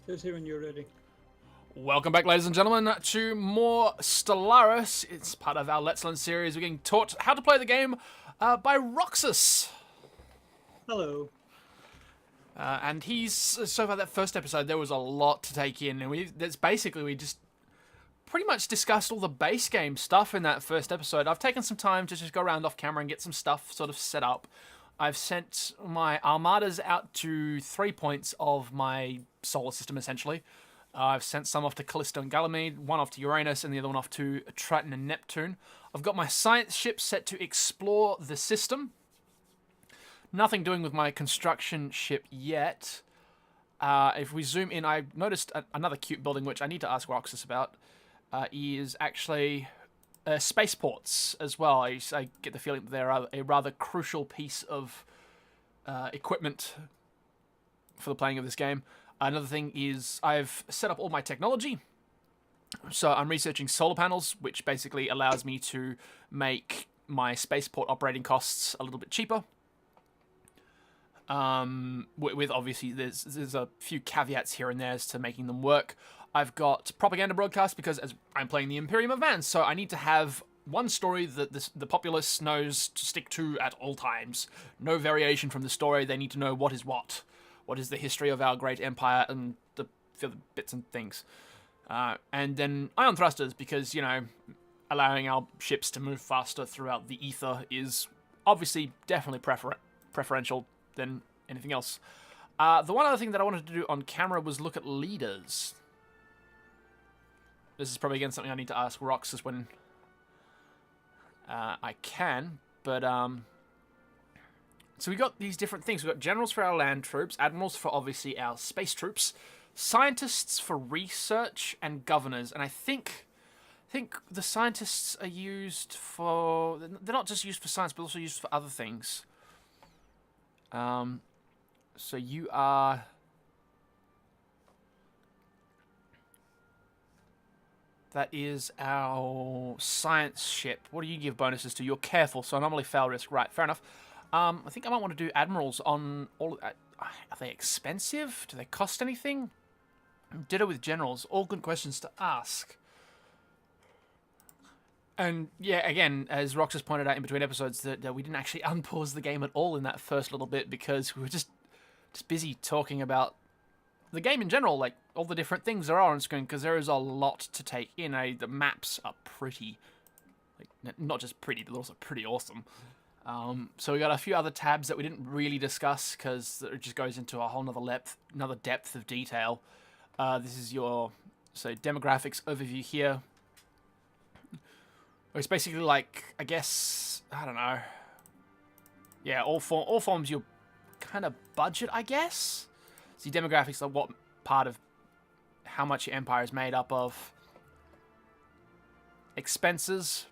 Says here when you're ready. Welcome back, ladies and gentlemen, to more Stellaris. It's part of our Let's Learn series. We're getting taught how to play the game by Roxas. Hello. And he's, so far that first episode, there was a lot to take in. And we just pretty much discussed all the base game stuff in that first episode. I've taken some time to just go around off camera and get some stuff sort of set up. I've sent my armadas out to 3 points of my solar system, essentially. I've sent some off to Callisto and Ganymede, one off to Uranus, and the other one off to Triton and Neptune. I've got my science ship set to explore the system. Nothing doing with my construction ship yet. If we zoom in, I noticed another cute building, which I need to ask Roxas about, is actually spaceports as well. I get the feeling that they're a rather crucial piece of equipment for the playing of this game. Another thing is I've set up all my technology. So I'm researching solar panels, which basically allows me to make my spaceport operating costs a little bit cheaper. With obviously there's a few caveats here and there as to making them work. I've got propaganda broadcasts because as I'm playing the Imperium of Vance, so I need to have one story that the populace knows to stick to at all times. No variation from the story. They need to know what is what. What is the history of our great empire and the other bits and things. And then ion thrusters, because, you know, allowing our ships to move faster throughout the ether is obviously definitely preferential than anything else. The one other thing that I wanted to do on camera was look at leaders. This is probably, again, something I need to ask Roxas when I can, but... So we got these different things. We've got generals for our land troops, admirals for obviously our space troops, scientists for research, and governors. And I think the scientists are used for... They're not just used for science, but also used for other things. So you are... That is our science ship. What do you give bonuses to? You're careful, so anomaly fail risk. Right, fair enough. I think I might want to do admirals on all... Are they expensive? Do they cost anything? Ditto with generals. All good questions to ask. And, yeah, again, as Roxas pointed out in between episodes, that we didn't actually unpause the game at all in that first little bit because we were just busy talking about the game in general, like all the different things there are on screen, because there is a lot to take in. The maps are pretty... Like, not just pretty, but also pretty awesome. So we got a few other tabs that we didn't really discuss because it just goes into a whole another depth of detail. This is your demographics overview here. It's basically like, I guess, I don't know. Yeah, all forms your kind of budget, I guess. See, demographics are what part of how much your empire is made up of. Expenses.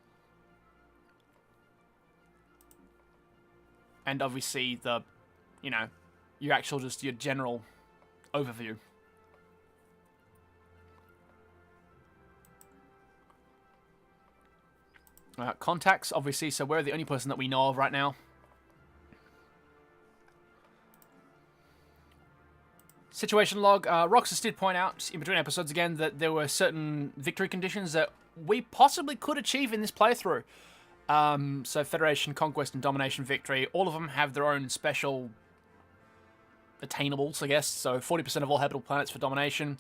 And obviously your general overview. Contacts, obviously, so we're the only person that we know of right now. Situation log. Roxas did point out in between episodes again that there were certain victory conditions that we possibly could achieve in this playthrough. So Federation, Conquest, and Domination Victory, all of them have their own special attainables, I guess. So 40% of all habitable planets for Domination.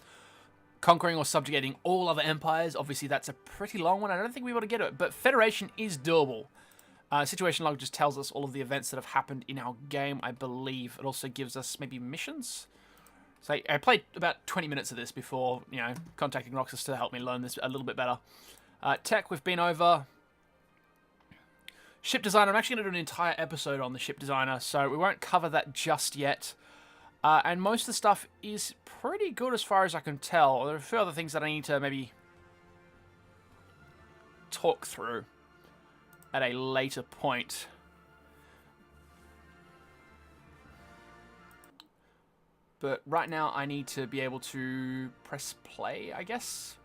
Conquering or subjugating all other empires, obviously that's a pretty long one. I don't think we want to get it, but Federation is doable. Situation log just tells us all of the events that have happened in our game, I believe. It also gives us maybe missions. So I played about 20 minutes of this before, contacting Roxas to help me learn this a little bit better. Tech, we've been over. Ship designer, I'm actually going to do an entire episode on the ship designer, so we won't cover that just yet. And most of the stuff is pretty good as far as I can tell. There are a few other things that I need to maybe talk through at a later point. But right now I need to be able to press play, I guess?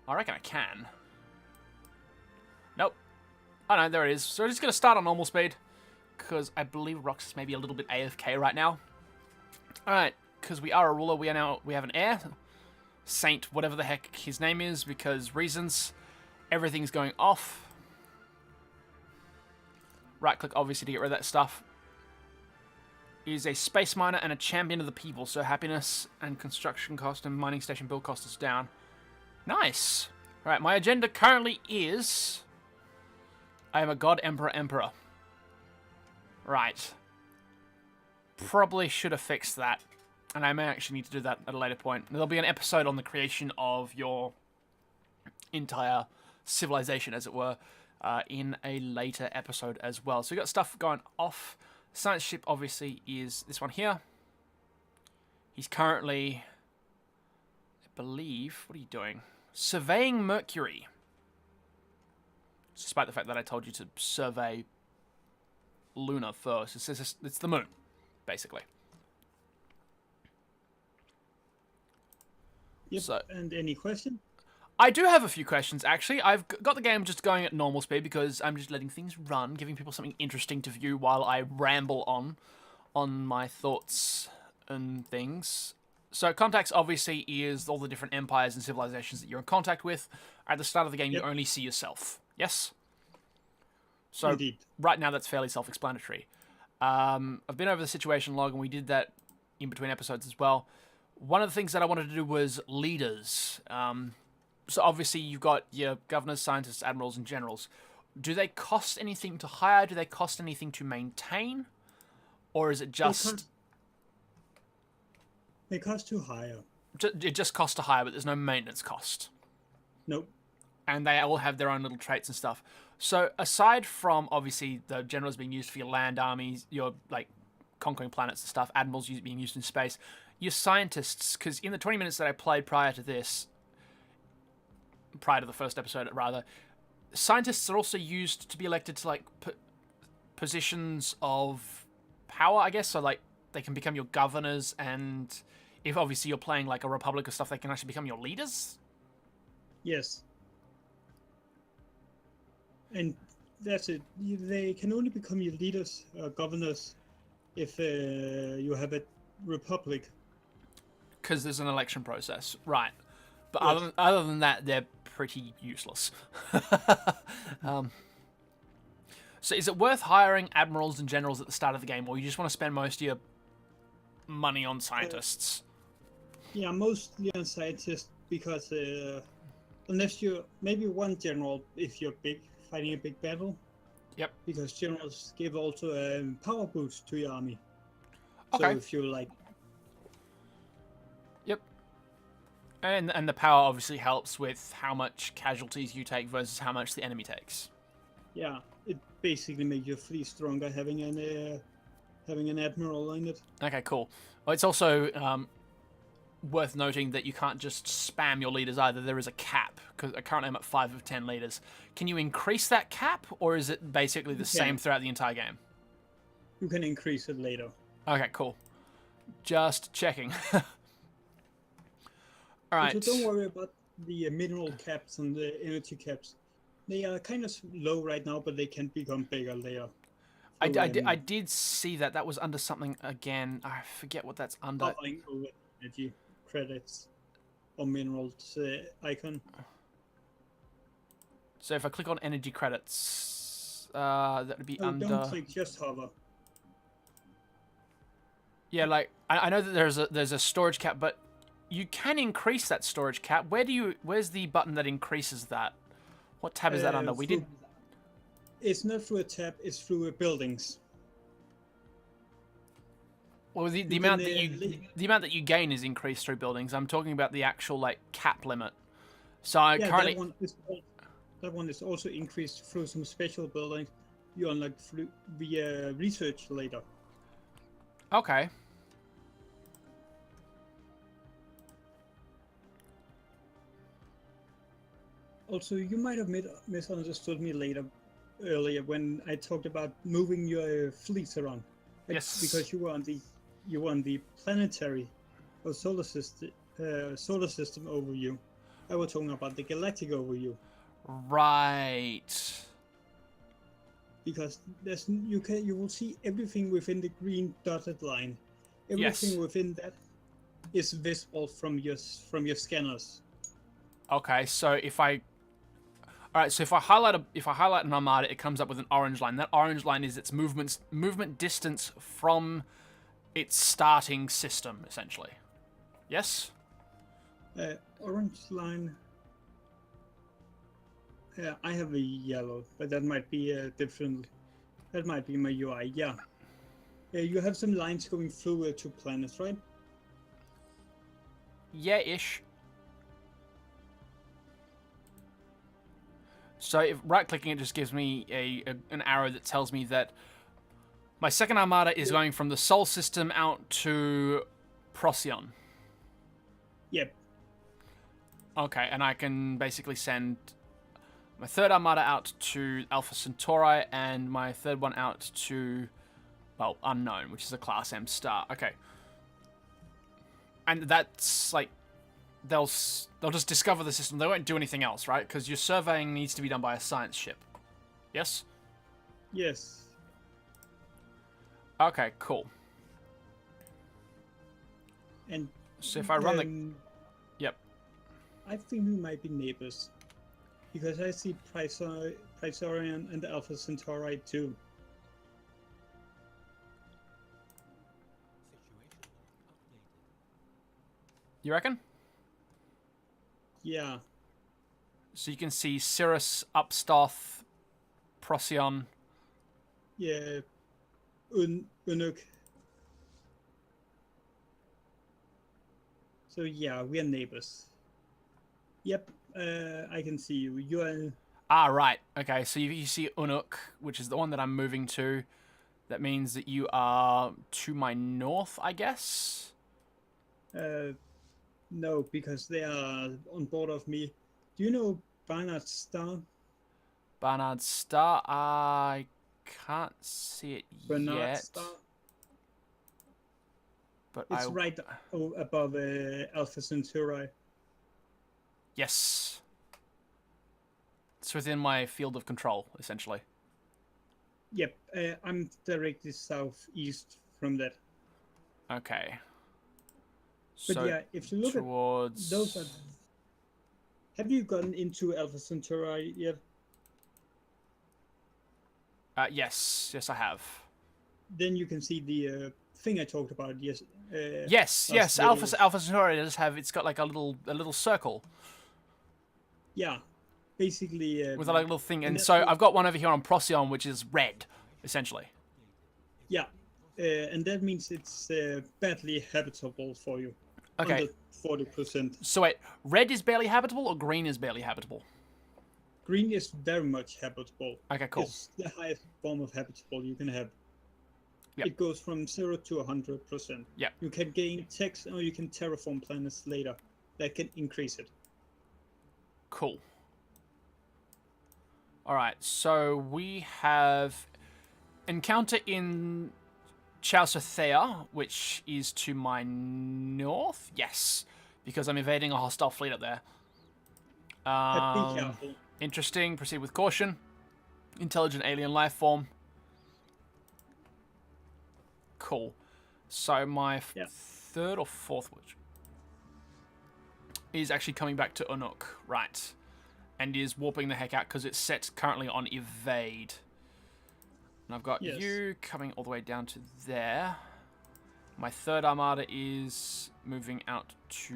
I reckon I can. Nope. Oh no, there it is. So we're just going to start on normal speed, because I believe Roxas may be a little bit AFK right now. Alright, because we are a ruler, we have an heir. Saint, whatever the heck his name is, because reasons. Everything's going off. Right-click, obviously, to get rid of that stuff. Is a space miner and a champion of the people, so happiness and construction cost and mining station build cost is down. Nice. Alright, my agenda currently is... I am a god, emperor, emperor. Right. Probably should have fixed that. And I may actually need to do that at a later point. There'll be an episode on the creation of your entire civilization, as it were, in a later episode as well. So we've got stuff going off. Science ship, obviously, is this one here. He's currently, I believe, what are you doing? Surveying Mercury. Despite the fact that I told you to survey Luna first. It's the moon, basically. Yep. So, and any question? I do have a few questions, actually. I've got the game just going at normal speed because I'm just letting things run, giving people something interesting to view while I ramble on my thoughts and things. So contacts, obviously, is all the different empires and civilizations that you're in contact with. At the start of the game, you only see yourself. Yes? So, Indeed. Right now, that's fairly self-explanatory. I've been over the situation log, and we did that in between episodes as well. One of the things that I wanted to do was leaders. So obviously you've got your governors, scientists, admirals, and generals. Do they cost anything to hire? Do they cost anything to maintain? Or is it just... They cost to hire. It just costs to hire, but there's no maintenance cost. Nope. And they all have their own little traits and stuff. So aside from, obviously, the generals being used for your land armies, your, like, conquering planets and stuff, admirals being used in space, your scientists, because in the 20 minutes that I played prior to this... prior to the first episode, rather, scientists are also used to be elected to, like, positions of power, I guess. So, like, they can become your governors, and if, obviously, you're playing, like, a republic or stuff, they can actually become your leaders? Yes. And that's it. They can only become your leaders, governors, if you have a republic. Because there's an election process. Right. But Yes. other than that, they're pretty useless. So is it worth hiring admirals and generals at the start of the game, or you just want to spend most of your money on scientists? Yeah, mostly on scientists, because unless you're maybe one general if you're fighting a big battle. Yep. Because generals give also a power boost to your army. Okay. So if you're like... Yep. And the power obviously helps with how much casualties you take versus how much the enemy takes. Yeah, it basically makes your fleet stronger having an admiral in it. Okay, cool. Well, it's also worth noting that you can't just spam your leaders either. There is a cap, because currently I'm at 5 of 10 leaders. Can you increase that cap, or is it basically the same throughout the entire game? You can increase it later. Okay, cool. Just checking. Alright. So don't worry about the mineral caps and the energy caps. They are kind of low right now, but they can become bigger later. I did see that. That was under something again. I forget what that's under. Hovering over energy credits or minerals icon. So if I click on energy credits, that would be under... Don't click, just hover. Yeah, like, I know that there's a storage cap, but you can increase that storage cap. Where's the button that increases that? What tab is that under? It's not through a tab, it's through buildings. Well, the amount that you gain is increased through buildings. I'm talking about the actual, like, cap limit. So currently... That one is also increased through some special buildings you unlock via research later. Okay. Also, you might have misunderstood me earlier when I talked about moving your fleets around. Yes. Because you were on the planetary or solar system overview. I was talking about the galactic overview. Right. Because you will see everything within the green dotted line. Everything within that is visible from your scanners. Okay, so if I... Alright, so if I highlight an armada, it comes up with an orange line. That orange line is its movement distance from its starting system, essentially. Yes? Orange line. I have a yellow, but that might be different. That might be my UI. Yeah. You have some lines going through two planets, right? Yeah-ish. So if right-clicking it just gives me an arrow that tells me that my second armada is going from the Sol system out to Procyon. Yep. Okay, and I can basically send my third armada out to Alpha Centauri and my third one out to, well, Unknown, which is a Class M star. Okay. And that's like, they'll just discover the system. They won't do anything else, right? Because your surveying needs to be done by a science ship. Yes? Yes. Okay, cool. And so if I run the... Yep. I think we might be neighbors. Because I see Praetorian and Alpha Centauri too. You reckon? Yeah. So you can see Cirrus, Upstarth, Procyon. Yeah. Unuk. So yeah, we are neighbors. Yep, I can see you. You are... Ah, right. Okay, so you see Unuk, which is the one that I'm moving to. That means that you are to my north, I guess? No, because they are on board of me. Do you know Barnard's Star? Barnard's Star? I can't see it Barnard's yet. Star? But it's right above Alpha Centauri. Yes. It's within my field of control, essentially. Yep, I'm directly southeast from that. Okay. But so yeah, if you look towards... at those, have you gotten into Alpha Centauri yet? Yes, I have. Then you can see the thing I talked about. Yes. Yes. Alpha Centauri does have. It's got like a little circle. Yeah, basically. With like a little thing, and so I've got one over here on Procyon, which is red, essentially. Yeah, and that means it's badly habitable for you. Okay. Under 40%. So wait, red is barely habitable, or green is barely habitable? Green is very much habitable. Okay, cool. It's the highest form of habitable you can have. Yep. It goes from 0 to 100%. Yeah. You can gain text, or you can terraform planets later. That can increase it. Cool. Alright, so we have encounter in Chaucerthea, which is to my north. Yes, because I'm evading a hostile fleet up there. Be careful. Interesting. Proceed with caution. Intelligent alien life form. Cool. So my third or fourth witch is actually coming back to Unuk, right? And is warping the heck out because it's set currently on evade. And I've got you coming all the way down to there. My third armada is moving out to...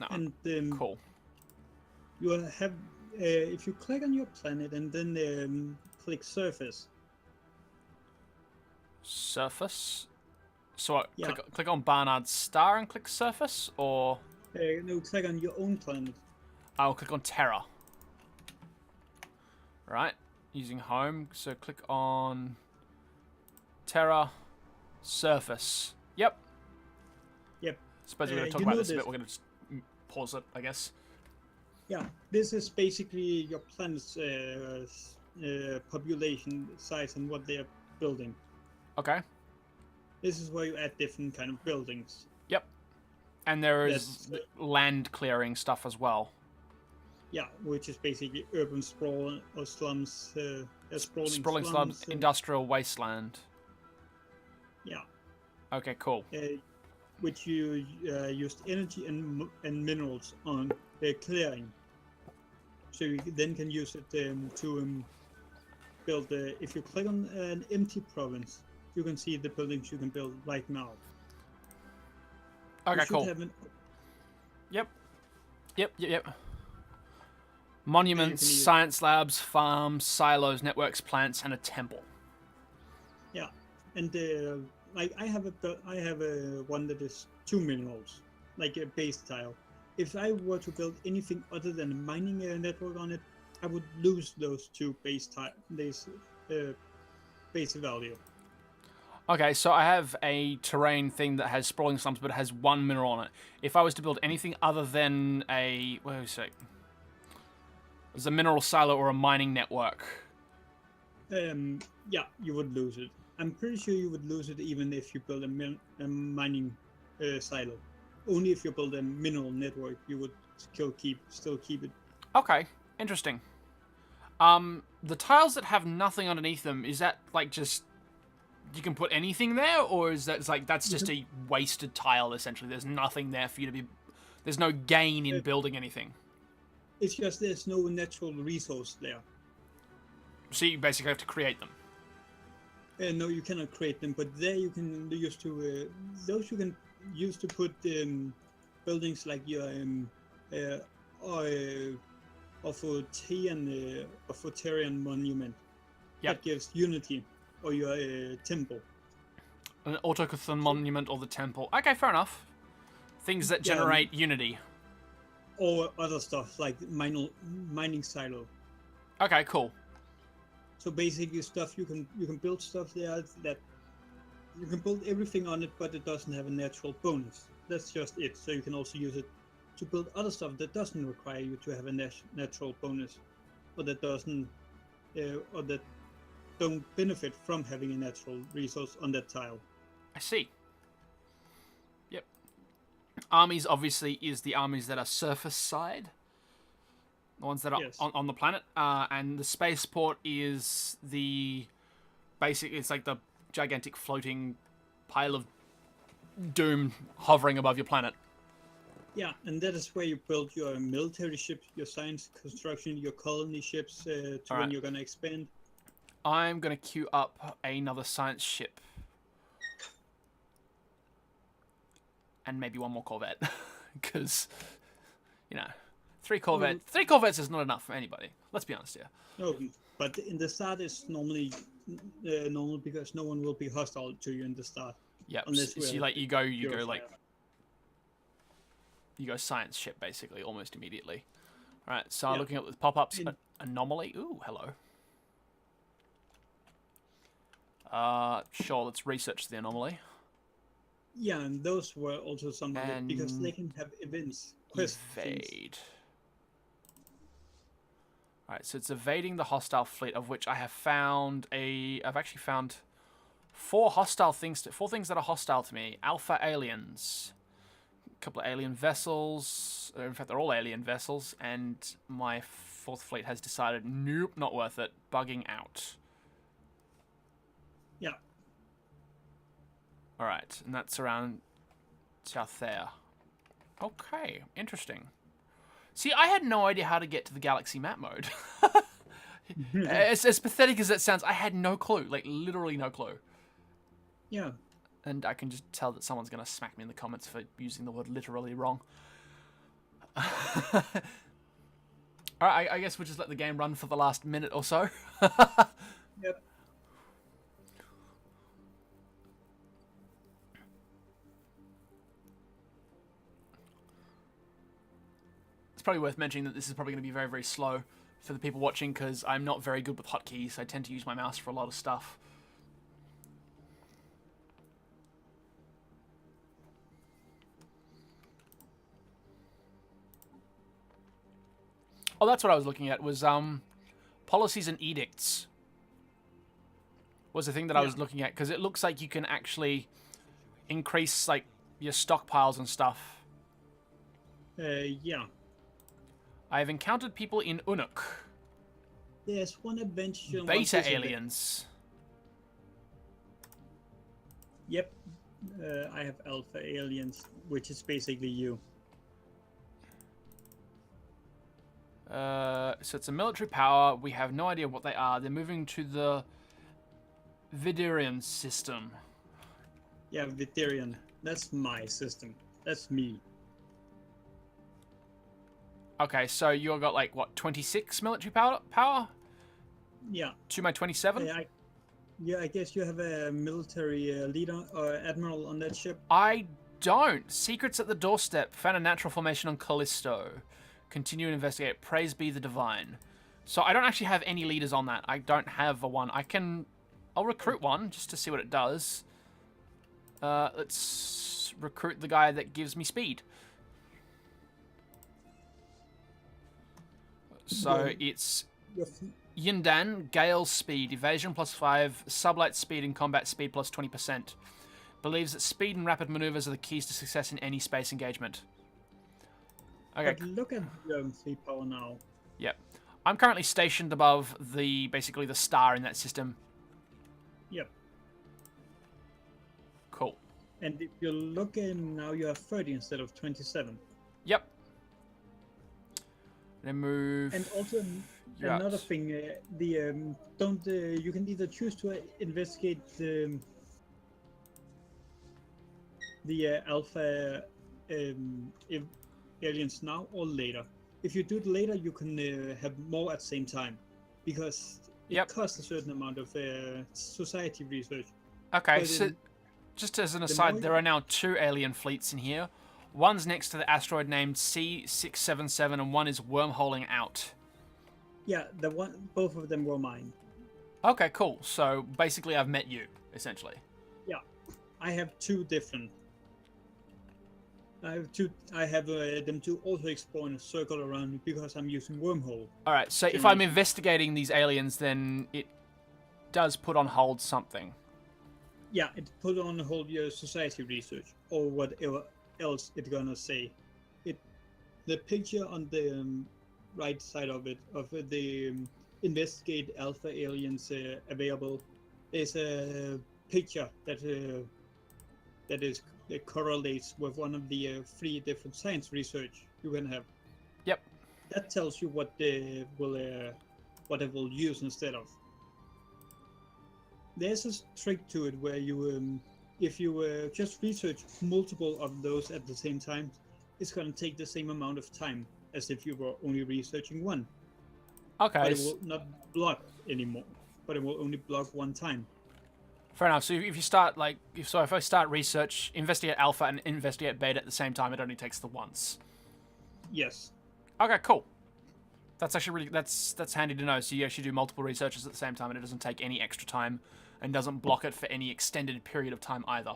No. And cool. You have, if you click on your planet and then click surface. Surface? So click on Barnard's Star and click surface, or... no, click on your own planet. I'll click on Terra. Right, using home. So click on Terra, surface. Yep. Suppose we're going to talk about this a bit. We're going to just pause it, I guess. Yeah, this is basically your planet's population size and what they're building. Okay. This is where you add different kind of buildings. Yep. And there is land clearing stuff as well. Yeah, which is basically urban sprawl or slums. Sprawling slums, industrial wasteland. Yeah. Okay, cool. Which you used energy and minerals on clearing. So you then can use it to build. If you click on an empty province, you can see the buildings you can build right now. Okay, cool. Yep. Monuments, science labs, farms, silos, networks, plants, and a temple. Yeah, and like I have a one that is 2 minerals, like a base tile. If I were to build anything other than a mining network on it, I would lose those 2 base value. Okay, so I have a terrain thing that has sprawling slums, but it has 1 mineral on it. If I was to build anything other than a there's a mineral silo or a mining network. Yeah, you would lose it. I'm pretty sure you would lose it even if you build a mining silo. Only if you build a mineral network, you would still keep it. Okay, interesting. The tiles that have nothing underneath them, is that like just you can put anything there, or is that that's just a wasted tile essentially? There's nothing there for you to be. There's no gain in building anything. It's just there's no natural resource there. So you basically have to create them. No, you cannot create them, but there you can use to those you can use to put buildings like your authoritarian monument. Yep. That gives unity, or your temple. An autochthon monument or the temple. Okay, fair enough. Things that generate unity. Or other stuff like mining silo. Okay, cool. So basically, stuff you can build stuff there that you can build everything on it, but it doesn't have a natural bonus. That's just it. So you can also use it to build other stuff that doesn't require you to have a natural bonus, or that doesn't, or that don't benefit from having a natural resource on that tile. I see. Yep. Armies obviously is the armies that are surface side. The ones that are on the planet. And the spaceport is basically it's like the gigantic floating pile of doom hovering above your planet. Yeah, and that is where you build your military ships, your science construction, your colony ships when you're going to expand. I'm going to queue up another science ship. And maybe 1 more Corvette. Because, 3 Corvettes is not enough for anybody. Let's be honest here. No, but in the start it's normally normal because no one will be hostile to you in the start. Yeah, you go science ship basically almost immediately. All right, so looking at the pop-ups, anomaly. Ooh, hello. Sure, let's research the anomaly. Yeah, and those were also some of it because they can have events. Evade. Alright, so it's evading the hostile fleet, of which I have found I've actually found 4 things that are hostile to me. Alpha aliens. A couple of alien vessels. In fact, they're all alien vessels. And my 4th fleet has decided, nope, not worth it. Bugging out. Yeah. Alright, and that's around south there. Okay, interesting. See, I had no idea how to get to the galaxy map mode. As pathetic as that sounds, I had no clue. Like, literally no clue. Yeah. And I can just tell that someone's going to smack me in the comments for using the word literally wrong. Alright, I guess we'll just let the game run for the last minute or so. Yep. Probably worth mentioning that this is probably going to be very, very slow for the people watching because I'm not very good with hotkeys. I tend to use my mouse for a lot of stuff. Oh, that's what I was looking at was policies and edicts was the thing that I was looking at because it looks like you can actually increase like your stockpiles and stuff. Yeah. I've encountered people in Unuk. There's one adventure. Beta aliens. Yep. I have alpha aliens, which is basically you. So it's a military power. We have no idea what they are. They're moving to the Vidarian system. Yeah, Vidarian. That's my system. That's me. Okay, so you got like what, 26 military power? Yeah. To my 27? Yeah, I guess you have a military leader or admiral on that ship. I don't. Secrets at the doorstep. Found a natural formation on Callisto. Continue and investigate. Praise be the divine. So I don't actually have any leaders on that. I don't have a one. I'll recruit one just to see what it does. Let's recruit the guy that gives me speed. So it's Yindan, Gale speed, evasion +5, sublight speed and combat speed +20%. Believes that speed and rapid maneuvers are the keys to success in any space engagement. Okay. But look at the 3 power now. Yep. I'm currently stationed above basically the star in that system. Yep. Cool. And if you look in now, you have 30 instead of 27. Yep. Then move. And also another thing, you can either choose to investigate the alpha aliens now or later. If you do it later, you can have more at the same time, because it costs a certain amount of society research. Okay, but so just as an aside, there are now 2 alien fleets in here. One's next to the asteroid named C677, and one is wormholing out. Yeah, both of them were mine. Okay, cool. So basically, I've met you, essentially. Yeah, I have 2 different. I have them to also explore in a circle around me because I'm using wormhole. All right. So if I'm investigating these aliens, then it does put on hold something. Yeah, it put on hold your society research or whatever else it's gonna say. The picture on the right side of it, of the investigate alpha aliens available, is a picture that correlates with one of the 3 different science research you can have. Yep. That tells you what they will use instead of. There's a trick to it where you, if you just research multiple of those at the same time, it's going to take the same amount of time as if you were only researching one. Okay. But it will not block anymore, but it will only block one time. Fair enough. So if you start if I start research, investigate alpha and investigate beta at the same time, it only takes the once. Yes. Okay, cool. That's actually really that's handy to know. So you actually do multiple researches at the same time, and it doesn't take any extra time, and doesn't block it for any extended period of time either.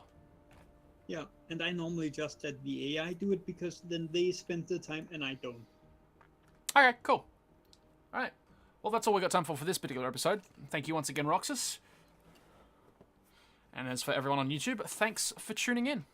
Yeah, and I normally just let the AI do it because then they spend the time and I don't. Okay, cool. All right. Well, that's all we got time for this particular episode. Thank you once again, Roxas. And as for everyone on YouTube, thanks for tuning in.